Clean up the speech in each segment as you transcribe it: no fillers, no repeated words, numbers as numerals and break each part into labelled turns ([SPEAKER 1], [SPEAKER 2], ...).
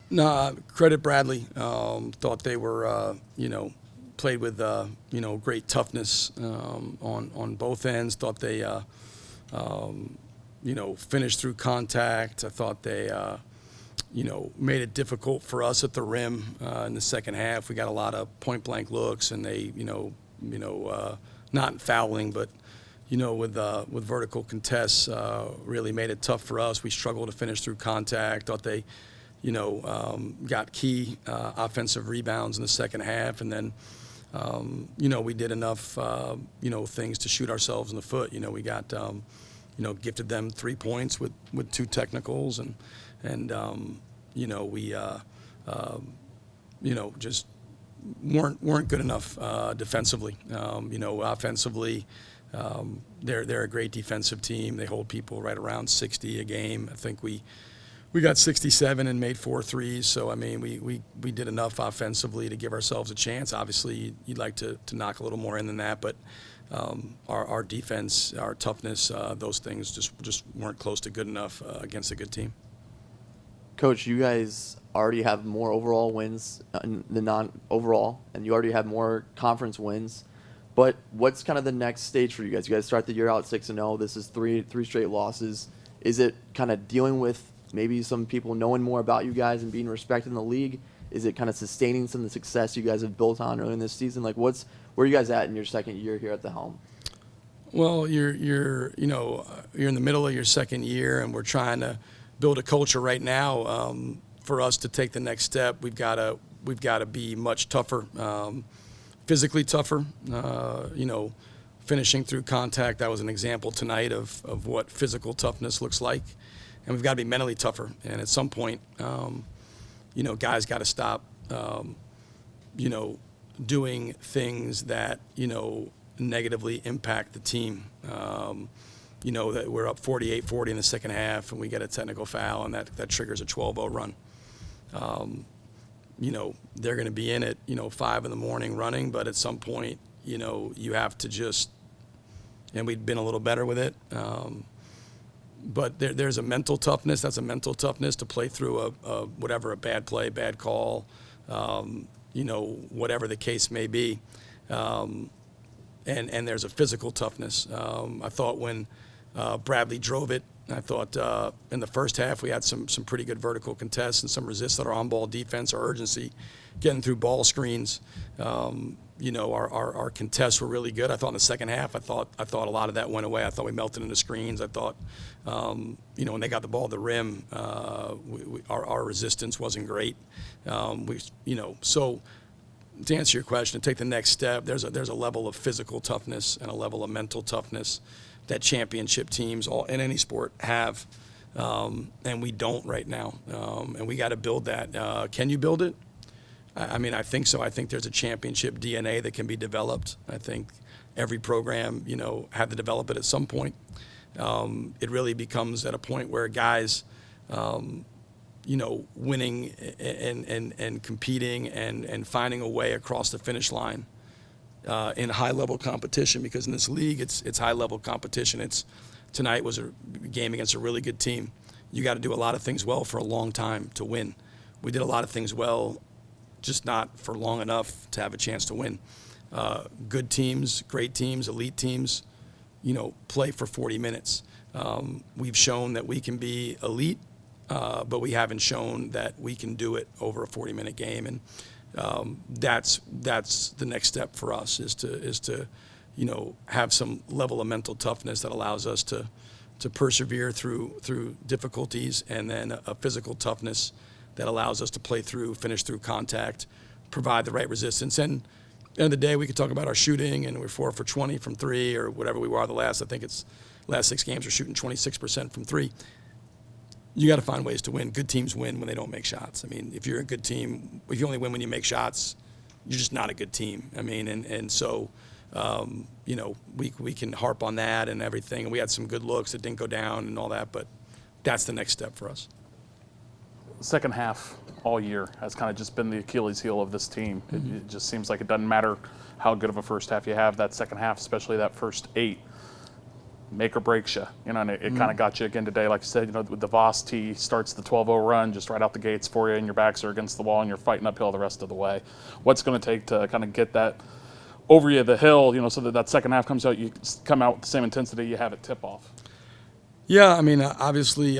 [SPEAKER 1] No, credit Bradley. Thought they were, played with, great toughness on both ends. Thought they, finished through contact. I thought they, made it difficult for us at the rim in the second half. We got a lot of point blank looks, and they, not fouling, but with vertical contests, really made it tough for us. We struggled to finish through contact. Thought they, got key offensive rebounds in the second half, and then, we did enough, things to shoot ourselves in the foot. We got, gifted them 3 points with two technicals, and we, just weren't good enough defensively. Offensively, they're a great defensive team. They hold people right around 60 a game. I think we got 67 and made 4 threes. So, I mean, we did enough offensively to give ourselves a chance. Obviously, you'd like to knock a little more in than that, but our defense, our toughness, those things just weren't close to good enough against a good team.
[SPEAKER 2] Coach, you guys already have more overall wins than non-overall, and you already have more conference wins. But what's kind of the next stage for you guys? You guys start the year out 6-0. This is three straight losses. Is it kind of dealing with maybe some people knowing more about you guys and being respected in the league? Is it kind of sustaining some of the success you guys have built on early in this season? Like, where are you guys at in your second year here at the helm?
[SPEAKER 1] Well, you're in the middle of your second year, and we're trying to build a culture right now. For us to take the next step, we've got to be much tougher, physically tougher. Finishing through contact, that was an example tonight of what physical toughness looks like. And we've got to be mentally tougher. And at some point, guys got to stop, doing things that, negatively impact the team. That we're up 48-40 in the second half, and we get a technical foul, and that triggers a 12-0 run. They're going to be in it, 5 in the morning running, but at some point, you have to just, and we've been a little better with it. But there's a mental toughness. That's a mental toughness to play through a bad play, bad call, whatever the case may be. And there's a physical toughness. I thought when Bradley drove it, I thought in the first half we had some pretty good vertical contests and some resists on our on-ball defense, our urgency, getting through ball screens. Our contests were really good. I thought in the second half, I thought a lot of that went away. I thought we melted into screens. I thought, when they got the ball at the rim, our resistance wasn't great. So to answer your question, to take the next step, there's a level of physical toughness and a level of mental toughness that championship teams in any sport have, and we don't right now. And we got to build that. Can you build it? I think so. I think there's a championship DNA that can be developed. I think every program, had to develop it at some point. It really becomes at a point where guys, winning and competing and finding a way across the finish line in high-level competition, because in this league, it's high-level competition. Tonight was a game against a really good team. You got to do a lot of things well for a long time to win. We did a lot of things well, just not for long enough to have a chance to win. Good teams, great teams, elite teams, play for 40 minutes. We've shown that we can be elite, but we haven't shown that we can do it over a 40-minute game. And that's the next step for us is to have some level of mental toughness that allows us to persevere through difficulties, and then a physical toughness that allows us to finish through contact, provide the right resistance. And at the end of the day, we could talk about our shooting, and we're 4 for 20 from 3 or whatever we were the last 6 games we're shooting 26% from 3. You got to find ways to win. Good teams win when they don't make shots. If you're a good team, if you only win when you make shots, you're just not a good team. So we can harp on that and everything. And we had some good looks that didn't go down and all that, but that's the next step for us.
[SPEAKER 3] Second half all year has kind of just been the Achilles heel of this team. It just seems like it doesn't matter how good of a first half you have. That second half, especially that first 8, make or breaks you. You know, and it kind of got you again today. Like I said, you know, with the Voss tee starts the 12-0 run just right out the gates for you, and your backs are against the wall, and you're fighting uphill the rest of the way. What's going to take to kind of get that over you the hill, you know, so that that second half comes out, you come out with the same intensity you have at tip-off?
[SPEAKER 1] Yeah, I mean, obviously,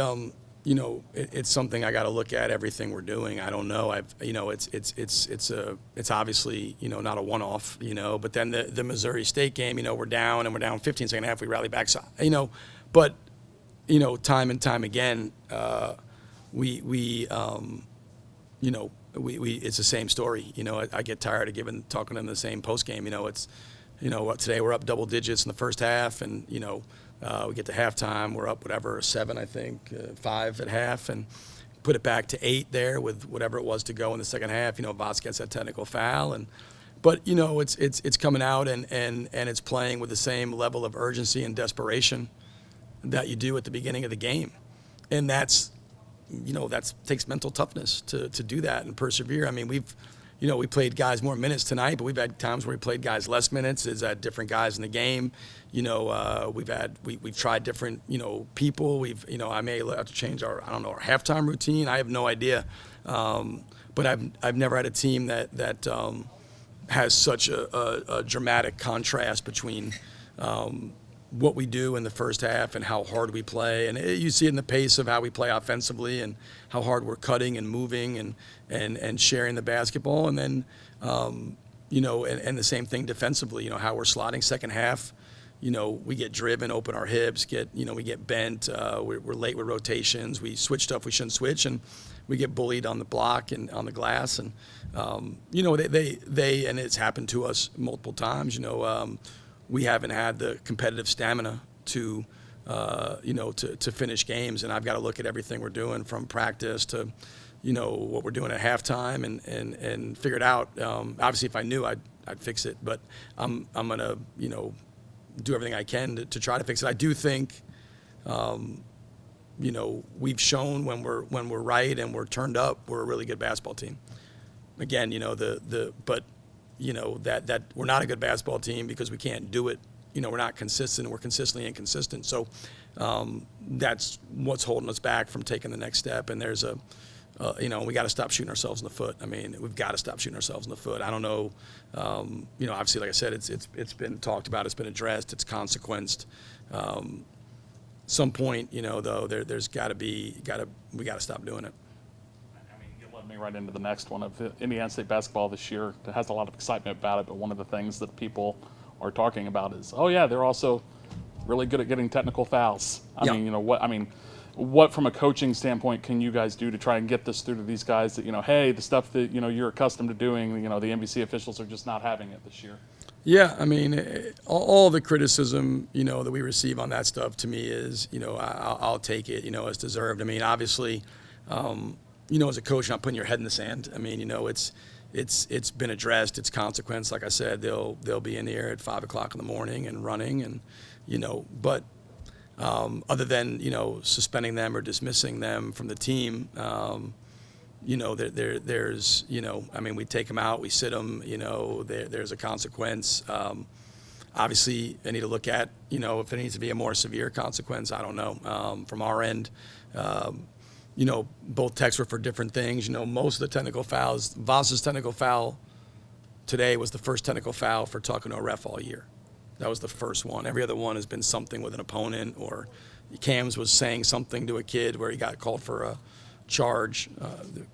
[SPEAKER 1] you know, it's something I got to look at everything we're doing. I don't know. You know, it's obviously, you know, not a one-off, you know. But then the Missouri State game, you know, we're down 15 second half, we rally back. So, you know, but you know, time and time again, we you know, we it's the same story. You know, I get tired of talking in the same post game. You know, it's, you know, today we're up double digits in the first half, and you know. We get to halftime, we're up 7, I think, 5 at half, and put it back to 8 there with whatever it was to go in the second half. You know, Voss gets that technical foul, but you know, it's coming out and it's playing with the same level of urgency and desperation that you do at the beginning of the game, and that's, you know, that takes mental toughness to do that and persevere. I mean, you know, we played guys more minutes tonight, but we've had times where we played guys less minutes. There's different guys in the game. You know, we've tried different, you know, people. You know, I may have to change our halftime routine. I have no idea. But I've never had a team that has such a dramatic contrast between what we do in the first half and how hard we play. And you see it in the pace of how we play offensively and how hard we're cutting and moving and sharing the basketball. And then, you know, and the same thing defensively, you know, how we're slotting second half. You know, we get driven, open our hips, we get bent. We're late with rotations. We switch stuff we shouldn't switch, and we get bullied on the block and on the glass. And, you know, they and it's happened to us multiple times, you know, we haven't had the competitive stamina to, you know, to finish games. And I've got to look at everything we're doing from practice to, you know, what we're doing at halftime and figure it out. Obviously, if I knew, I'd fix it. But I'm going to, you know, do everything I can to try to fix it. I do think, you know, we've shown when we're right and we're turned up, we're a really good basketball team. Again, you know, but you know, that we're not a good basketball team because we can't do it. You know, we're not consistent. We're consistently inconsistent. So that's what's holding us back from taking the next step. And there's you know, we got to stop shooting ourselves in the foot. I mean, we've got to stop shooting ourselves in the foot. I don't know. You know, obviously, like I said, it's been talked about. It's been addressed. It's consequenced. Some point, you know, though, there's got to be we got to stop doing it.
[SPEAKER 3] Me right into the next one of Indiana State basketball this year. It has a lot of excitement about it, but one of the things that people are talking about is, oh yeah, they're also really good at getting technical fouls. I mean, you know what from a coaching standpoint can you guys do to try and get this through to these guys that, you know, hey, the stuff that, you know, you're accustomed to doing, you know, the NBC officials are just not having it this year?
[SPEAKER 1] Yeah, I mean, all the criticism, you know, that we receive on that stuff to me is, you know, I'll take it, you know, as deserved. I mean, obviously, you know, as a coach, not putting your head in the sand. I mean, you know, it's been addressed. It's consequence. Like I said, they'll be in the air at 5 o'clock in the morning and running, and you know. But other than, you know, suspending them or dismissing them from the team, you know, there's, you know, I mean, we take them out, we sit them. You know, there's a consequence. Obviously, I need to look at, you know, if there needs to be a more severe consequence. I don't know. From our end. You know, both texts were for different things. You know, most of the technical fouls, Voss's technical foul today was the first technical foul for talking to a ref all year. That was the first one. Every other one has been something with an opponent, or Cam's was saying something to a kid where he got called for a charge,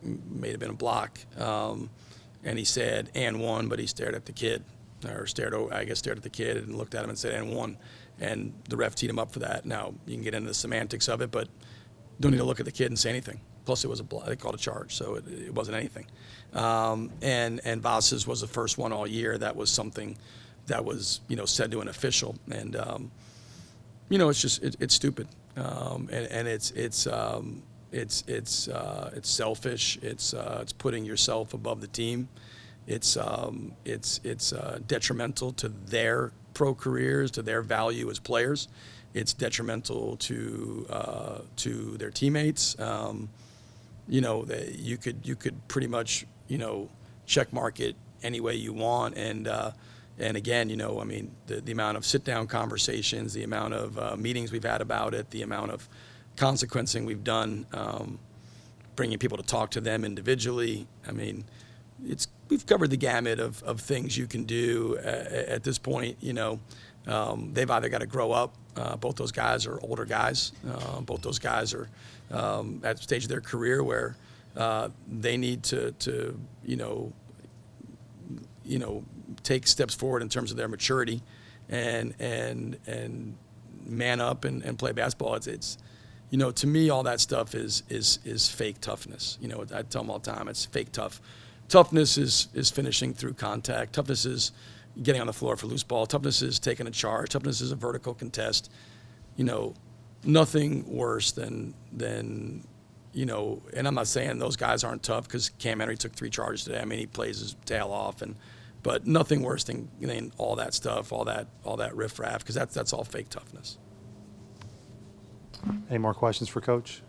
[SPEAKER 1] may have been a block, and he said, and one, but he stared at the kid, or stared at the kid and looked at him and said, and one, and the ref teed him up for that. Now, you can get into the semantics of it, but don't need to look at the kid and say anything. Plus, it was they called a charge, so it wasn't anything. And Voss's was the first one all year that was something that was, you know, said to an official, and you know, it's just it's stupid, and it's selfish. It's putting yourself above the team. It's detrimental to their pro careers, to their value as players. It's detrimental to their teammates. You know, you could pretty much, you know, check mark it any way you want, and And again, I mean, the amount of sit-down conversations, the amount of meetings we've had about it, the amount of consequencing we've done, bringing people to talk to them individually. I mean, we've covered the gamut of things you can do at this point. They've either got to grow up. Both those guys are older guys. Both those guys are at the stage of their career where they need to take steps forward in terms of their maturity and man up and play basketball. It's to me, all that stuff is fake toughness. I tell them all the time, it's fake tough. Toughness is finishing through contact. Toughness is getting on the floor for loose ball. Toughness is taking a charge. Toughness is a vertical contest. Nothing worse than and I'm not saying those guys aren't tough, because Cam Henry took 3 charges today. I mean, he plays his tail off, but nothing worse than all that stuff, all that riffraff, because that's all fake toughness.
[SPEAKER 4] Any more questions for Coach?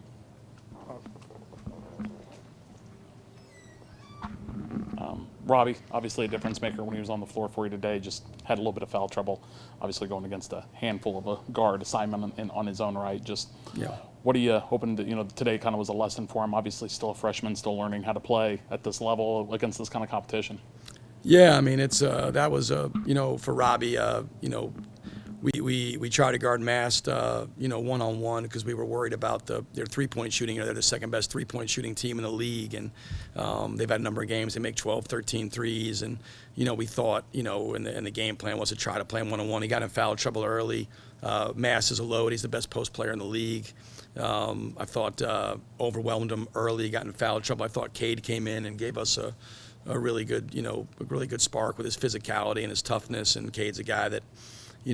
[SPEAKER 3] Robbie, obviously a difference maker when he was on the floor for you today, just had a little bit of foul trouble, obviously going against a handful of a guard assignment on his own right. Just what are you hoping that, today kind of was a lesson for him? Obviously still a freshman, still learning how to play at this level against this kind of competition.
[SPEAKER 1] Yeah, I mean, it's that was for Robbie, we tried to guard Mast, one-on-one, because we were worried about their 3-point shooting. They're the second best 3-point shooting team in the league, and they've had a number of games. They make 12, 13 threes, and we thought, and the game plan was to try to play him one-on-one. He got in foul trouble early. Mast is a load. He's the best post player in the league. I thought overwhelmed him early. Got in foul trouble. I thought Cade came in and gave us a really good, a really good spark with his physicality and his toughness. And Cade's a guy that, he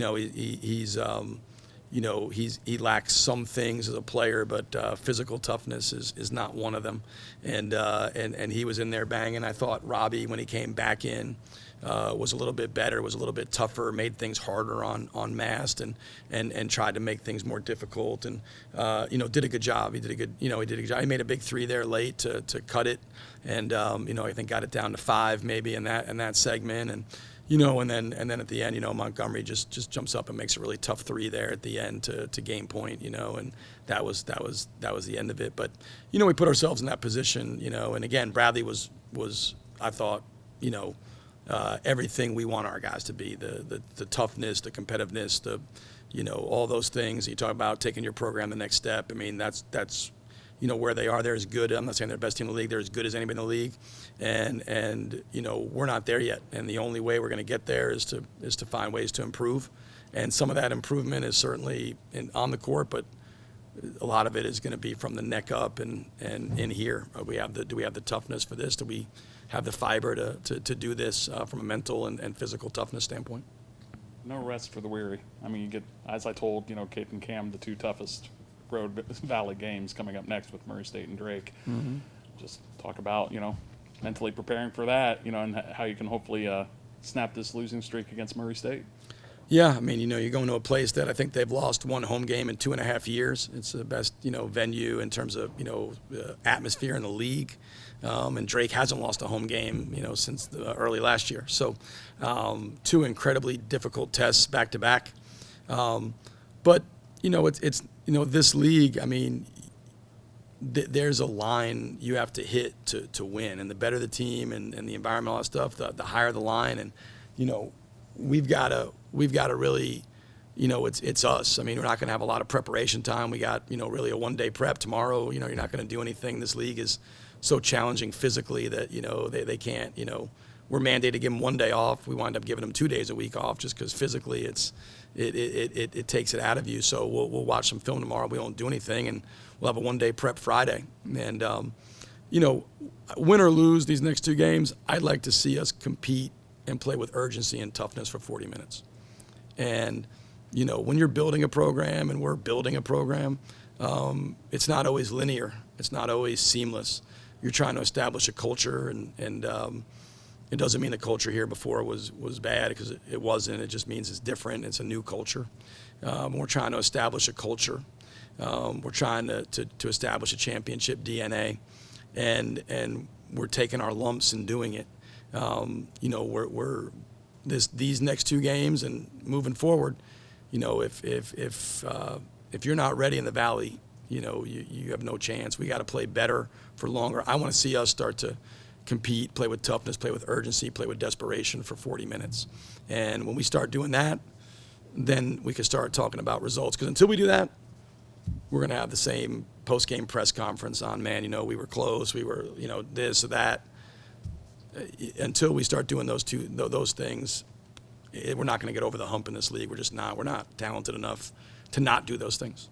[SPEAKER 1] lacks some things as a player, but physical toughness is not one of them. And he was in there banging. I thought Robbie, when he came back in, was a little bit better, was a little bit tougher, made things harder on Mast, and tried to make things more difficult, and did a good job. He did a good job. He made a big 3 there late to cut it, and I think got it down to 5 maybe in that segment, and and then at the end, Montgomery just jumps up and makes a really tough 3 there at the end to game point, and that was the end of it. But we put ourselves in that position, and again, Bradley was I thought, everything we want our guys to be, the toughness, the competitiveness, all those things. You talk about taking your program the next step. I mean, that's where they are. They're as good. I'm not saying they're the best team in the league. They're as good as anybody in the league, and we're not there yet. And the only way we're going to get there is to find ways to improve. And some of that improvement is certainly on the court, but a lot of it is going to be from the neck up and in here. Do we have the toughness for this? Do we have the fiber to do this from a mental and physical toughness standpoint?
[SPEAKER 3] No rest for the weary. I mean, you get, as I told, Kate and Cam, the 2 toughest Road Valley games coming up next with Murray State and Drake. Mm-hmm. Just talk about, mentally preparing for that, and how you can hopefully snap this losing streak against Murray State.
[SPEAKER 1] Yeah, I mean, you're going to a place that I think they've lost 1 home game in 2.5 years. It's the best, venue in terms of, atmosphere in the league. And Drake hasn't lost a home game, since early last year. So 2 incredibly difficult tests back to back. But, it's this league, I mean, there's a line you have to hit to win. And the better the team and the environment, all that stuff, the higher the line. And, we've got to really, it's us. I mean, we're not going to have a lot of preparation time. We got, really a 1-day prep tomorrow. You're not going to do anything. This league is so challenging physically that, they can't, we're mandated to give them 1 day off. We wind up giving them 2 days a week off just because physically it takes it out of you. So we'll watch some film tomorrow. We won't do anything, and we'll have a 1-day prep Friday. And, win or lose these next 2 games, I'd like to see us compete and play with urgency and toughness for 40 minutes. And, when you're building a program and we're building a program, it's not always linear. It's not always seamless. You're trying to establish a culture, and it doesn't mean the culture here before was bad, because it wasn't. It just means it's different. It's a new culture. We're trying to establish a culture. We're trying to establish a championship DNA, and we're taking our lumps and doing it. these next 2 games and moving forward, you know, if you're not ready in the Valley, you know, you have no chance. We got to play better for longer. I want to see us start to compete, play with toughness, play with urgency, play with desperation for 40 minutes. And when we start doing that, then we can start talking about results. Because until we do that, we're going to have the same post-game press conference on, man, you know, we were close, we were, you know, this or that. Until we start doing those things, we're not going to get over the hump in this league. We're just not. We're not talented enough to not do those things.